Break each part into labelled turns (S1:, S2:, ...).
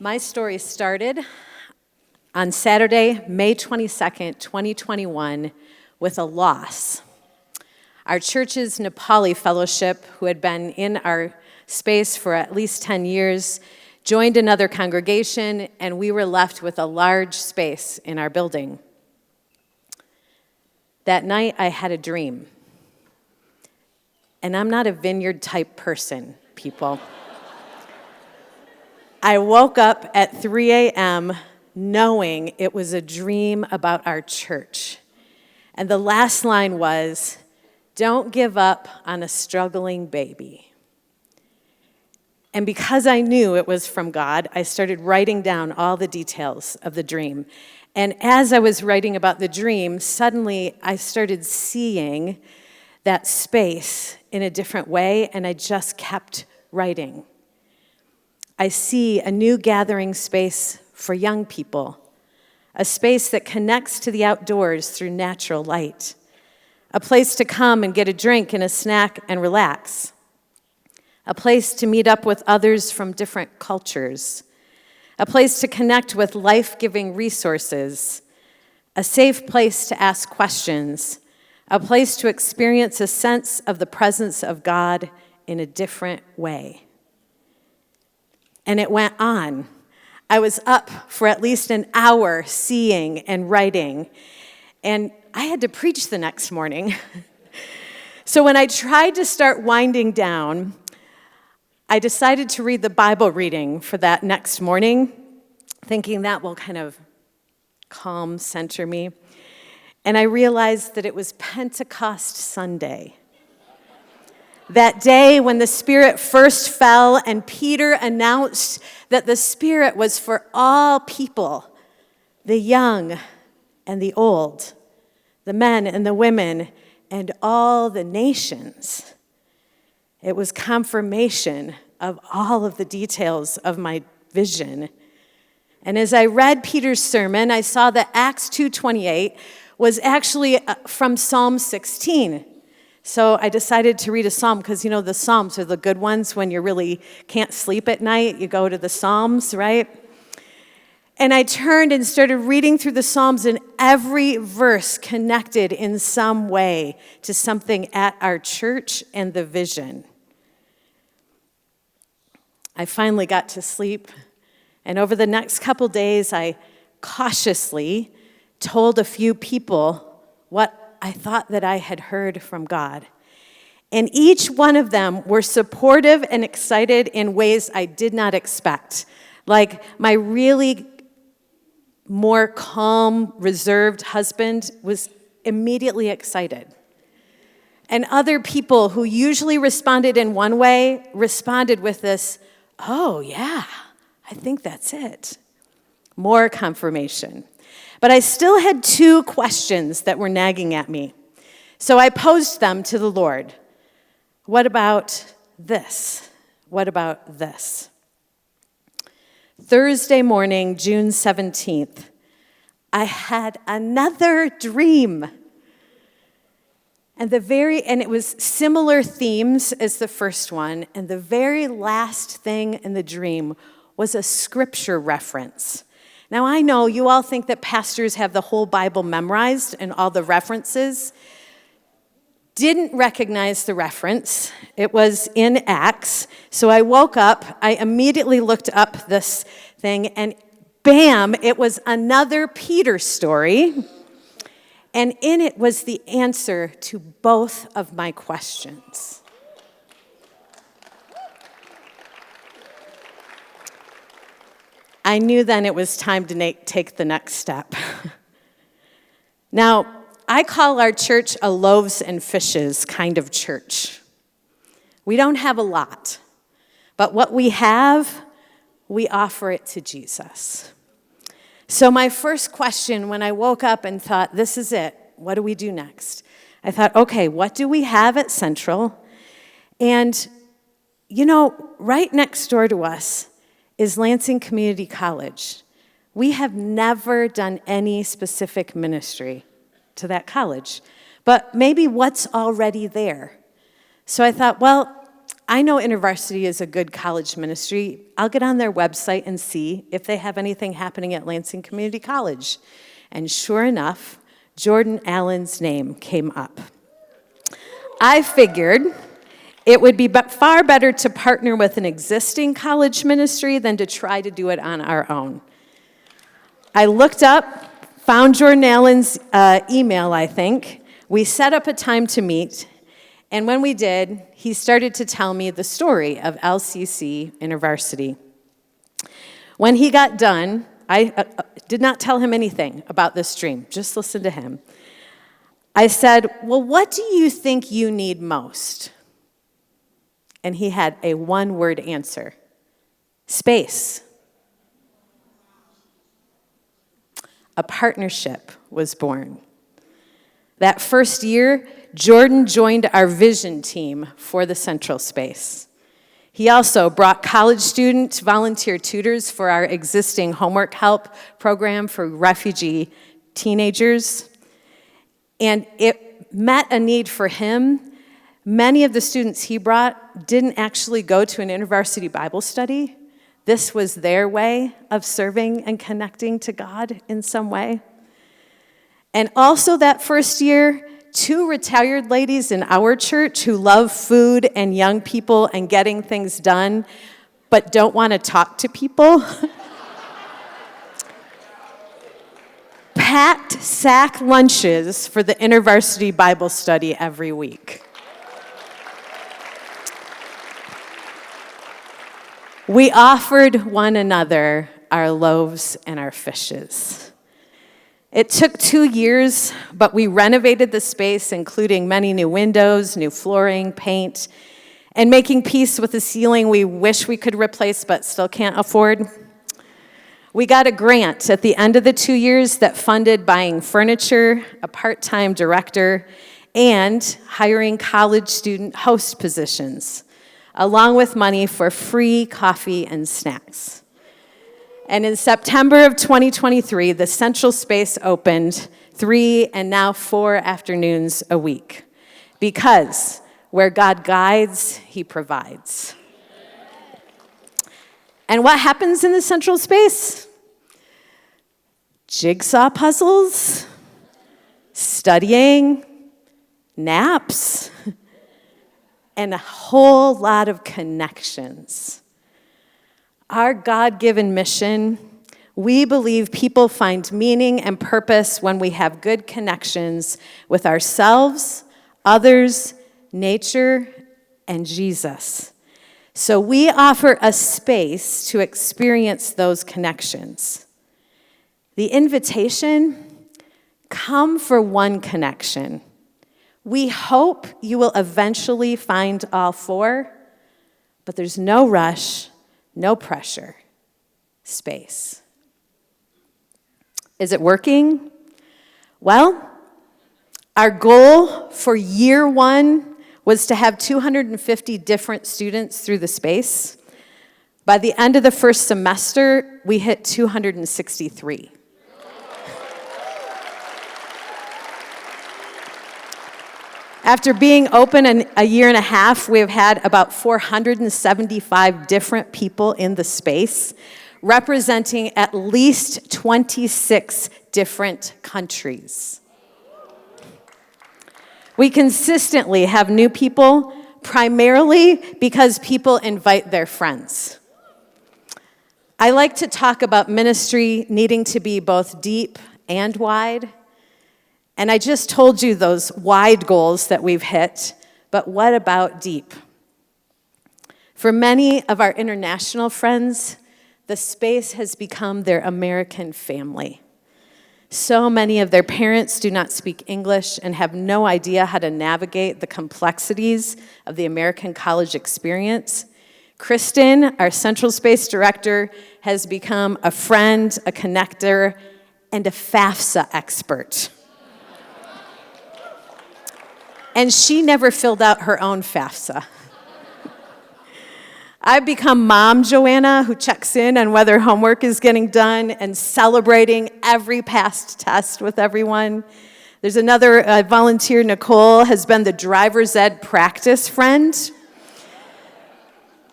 S1: My story started on Saturday, May 22nd, 2021, with a loss. Our church's Nepali fellowship, who had been in our space for at least 10 years, joined another congregation, and we were left with a large space in our building. That night, I had a dream. And I'm not a vineyard-type person, people. I woke up at 3 a.m. knowing it was a dream about our church. And the last line was, "Don't give up on a struggling baby." And because I knew it was from God, I started writing down all the details of the dream. And as I was writing about the dream, suddenly I started seeing that space in a different way, and I just kept writing. I see a new gathering space for young people, a space that connects to the outdoors through natural light, a place to come and get a drink and a snack and relax, a place to meet up with others from different cultures, a place to connect with life-giving resources, a safe place to ask questions, a place to experience a sense of the presence of God in a different way. And it went on. I was up for at least an hour seeing and writing, and I had to preach the next morning. So when I tried to start winding down, I decided to read the Bible reading for that next morning, thinking that will kind of calm, center me. And I realized that it was Pentecost Sunday. That day when the Spirit first fell and Peter announced that the Spirit was for all people, the young and the old, the men and the women, and all the nations. It was confirmation of all of the details of my vision. And as I read Peter's sermon, I saw that Acts 2:28 was actually from Psalm 16. So I decided to read a psalm because, the Psalms are the good ones when you really can't sleep at night. You go to the Psalms, right? And I turned and started reading through the Psalms, and every verse connected in some way to something at our church and the vision. I finally got to sleep, and over the next couple days, I cautiously told a few people what I thought that I had heard from God. And each one of them were supportive and excited in ways I did not expect. Like my really more calm, reserved husband was immediately excited. And other people who usually responded in one way responded with this, "Oh yeah, I think that's it." More confirmation. But I still had two questions that were nagging at me. So I posed them to the Lord. What about this? What about this? Thursday morning, June 17th, I had another dream. And it was similar themes as the first one, and the very last thing in the dream was a scripture reference. Now, I know you all think that pastors have the whole Bible memorized and all the references. Didn't recognize the reference. It was in Acts. So I woke up, I immediately looked up this thing, and bam, it was another Peter story. And in it was the answer to both of my questions. I knew then it was time to take the next step. Now, I call our church a loaves and fishes kind of church. We don't have a lot, but what we have, we offer it to Jesus. So my first question when I woke up and thought, this is it, what do we do next? I thought, okay, what do we have at Central? And, right next door to us is Lansing Community College. We have never done any specific ministry to that college, but maybe what's already there. So I thought, well, I know InterVarsity is a good college ministry. I'll get on their website and see if they have anything happening at Lansing Community College. And sure enough, Jordan Allen's name came up. I figured it would be far better to partner with an existing college ministry than to try to do it on our own. I looked up, found Jordan Allen's email, I think. We set up a time to meet, and when we did, he started to tell me the story of LCC InterVarsity. When he got done, I did not tell him anything about this dream, just listen to him. I said, well, what do you think you need most? And he had a one-word answer: space. A partnership was born. That first year, Jordan joined our vision team for the Central Space. He also brought college student volunteer tutors for our existing homework help program for refugee teenagers. And it met a need for him. Many of the students he brought didn't actually go to an InterVarsity Bible study. This was their way of serving and connecting to God in some way. And also that first year, 2 retired ladies in our church who love food and young people and getting things done, but don't want to talk to people, packed sack lunches for the InterVarsity Bible study every week. We offered one another our loaves and our fishes. It took 2 years, but we renovated the space, including many new windows, new flooring, paint, and making peace with the ceiling we wish we could replace but still can't afford. We got a grant at the end of the 2 years that funded buying furniture, a part-time director, and hiring college student host positions, along with money for free coffee and snacks. And in September of 2023, the Central Space opened 3 and now 4 afternoons a week. Because where God guides, He provides. And what happens in the Central Space? Jigsaw puzzles, studying, naps, and a whole lot of connections. Our God-given mission, we believe people find meaning and purpose when we have good connections with ourselves, others, nature, and Jesus. So we offer a space to experience those connections. The invitation, come for one connection. We hope you will eventually find all 4, but there's no rush, no pressure, space. Is it working? Well, our goal for year 1 was to have 250 different students through the space. By the end of the first semester, we hit 263. After being open a year and a half, we have had about 475 different people in the space, representing at least 26 different countries. We consistently have new people, primarily because people invite their friends. I like to talk about ministry needing to be both deep and wide. And I just told you those wide goals that we've hit, but what about deep? For many of our international friends, the space has become their American family. So many of their parents do not speak English and have no idea how to navigate the complexities of the American college experience. Kristen, our Central Space director, has become a friend, a connector, and a FAFSA expert. And she never filled out her own FAFSA. I've become Mom Joanna, who checks in on whether homework is getting done and celebrating every past test with everyone. There's another volunteer, Nicole, has been the driver's ed practice friend.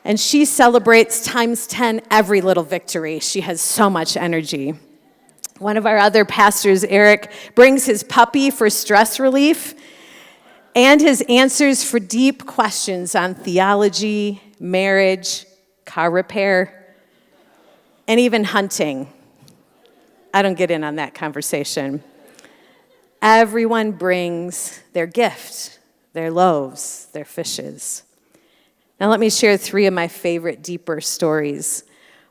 S1: And she celebrates times 10 every little victory. She has so much energy. One of our other pastors, Eric, brings his puppy for stress relief and his answers for deep questions on theology, marriage, car repair, and even hunting. I don't get in on that conversation. Everyone brings their gift, their loaves, their fishes. Now let me share 3 of my favorite deeper stories.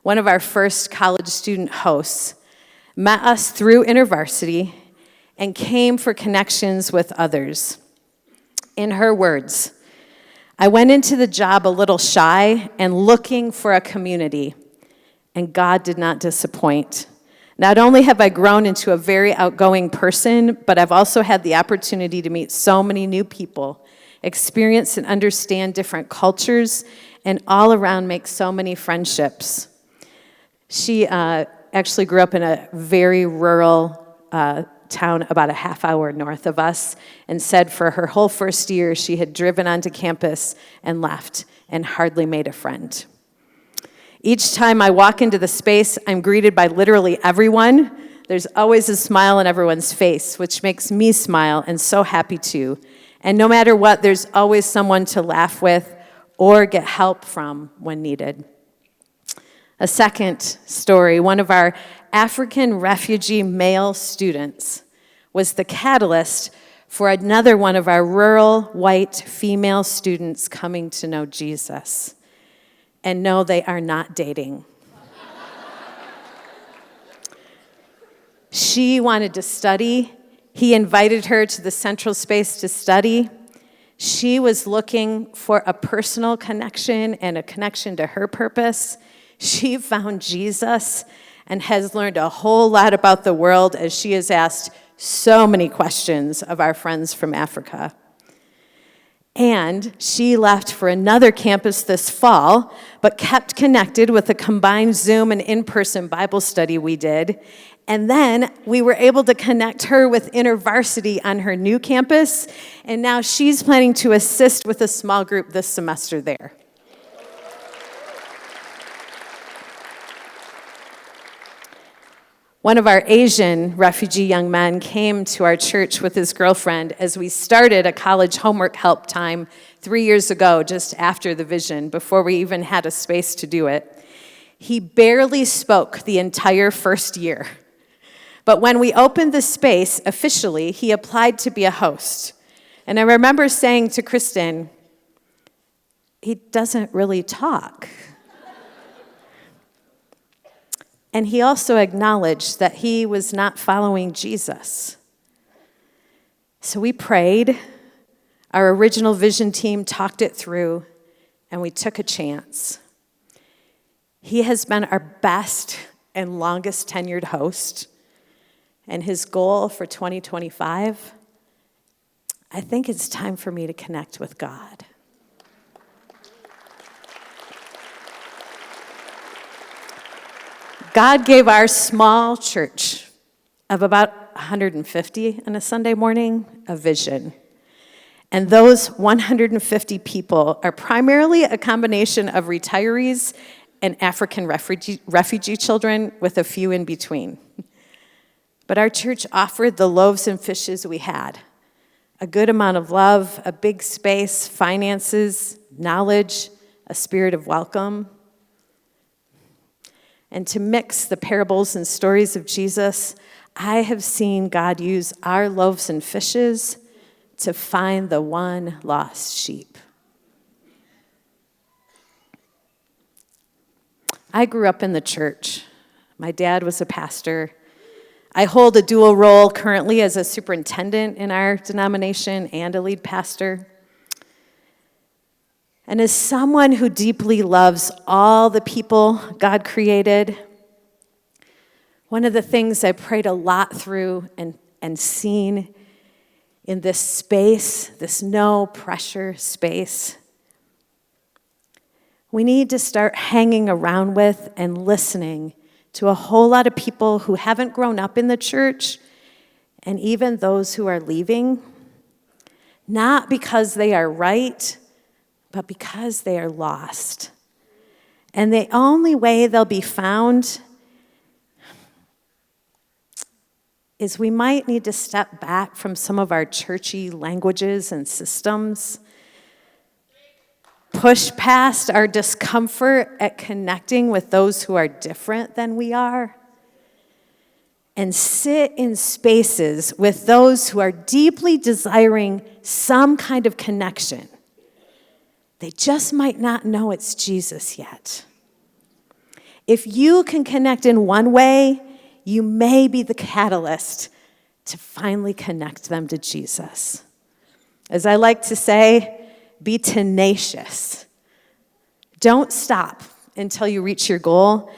S1: One of our first college student hosts met us through InterVarsity and came for connections with others. In her words, "I went into the job a little shy and looking for a community, and God did not disappoint. Not only have I grown into a very outgoing person, but I've also had the opportunity to meet so many new people, experience and understand different cultures, and all around make so many friendships." She actually grew up in a very rural town about a half hour north of us, and said for her whole first year she had driven onto campus and left and hardly made a friend. "Each time I walk into the space, I'm greeted by literally everyone. There's always a smile on everyone's face, which makes me smile and so happy too. And no matter what, there's always someone to laugh with or get help from when needed." A second story, one of our African refugee male students was the catalyst for another one of our rural white female students coming to know Jesus. And no, they are not dating. She wanted to study. He invited her to the central space to study. She was looking for a personal connection and a connection to her purpose. She found Jesus and has learned a whole lot about the world as she has asked so many questions of our friends from Africa. And she left for another campus this fall, but kept connected with a combined Zoom and in-person Bible study we did. And then we were able to connect her with InterVarsity on her new campus, and now she's planning to assist with a small group this semester there. One of our Asian refugee young men came to our church with his girlfriend as we started a college homework help time 3 years ago, just after the vision, before we even had a space to do it. He barely spoke the entire first year. But when we opened the space officially, he applied to be a host. And I remember saying to Kristen, "He doesn't really talk." And he also acknowledged that he was not following Jesus. So we prayed, our original vision team talked it through, and we took a chance. He has been our best and longest tenured host, and his goal for 2025, I think it's time for me to connect with God. God gave our small church of about 150 on a Sunday morning a vision. And those 150 people are primarily a combination of retirees and African refugee children with a few in between. But our church offered the loaves and fishes we had. A good amount of love, a big space, finances, knowledge, a spirit of welcome. And to mix the parables and stories of Jesus, I have seen God use our loaves and fishes to find the one lost sheep. I grew up in the church. My dad was a pastor. I hold a dual role currently as a superintendent in our denomination and a lead pastor. And as someone who deeply loves all the people God created, one of the things I prayed a lot through and seen in this space, this no pressure space, we need to start hanging around with and listening to a whole lot of people who haven't grown up in the church, and even those who are leaving, not because they are right, but because they are lost. And the only way they'll be found is we might need to step back from some of our churchy languages and systems, push past our discomfort at connecting with those who are different than we are, and sit in spaces with those who are deeply desiring some kind of connection. They just might not know it's Jesus yet. If you can connect in one way, you may be the catalyst to finally connect them to Jesus. As I like to say, be tenacious. Don't stop until you reach your goal,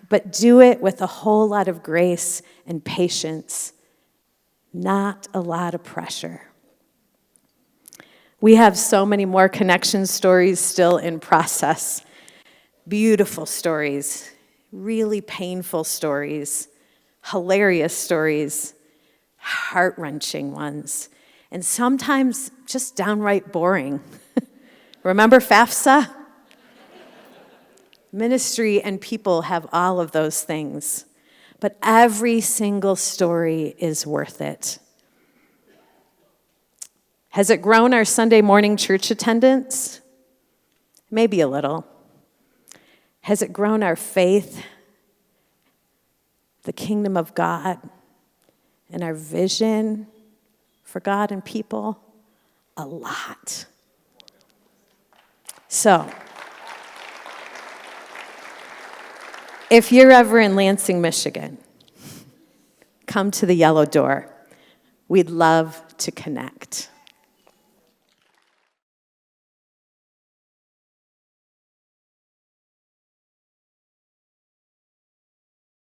S1: but do it with a whole lot of grace and patience, not a lot of pressure. We have so many more connection stories still in process. Beautiful stories, really painful stories, hilarious stories, heart-wrenching ones, and sometimes just downright boring. Remember FAFSA? Ministry and people have all of those things, but every single story is worth it. Has it grown our Sunday morning church attendance? Maybe a little. Has it grown our faith, the kingdom of God, and our vision for God and people? A lot. So, if you're ever in Lansing, Michigan, come to the Yellow Door. We'd love to connect.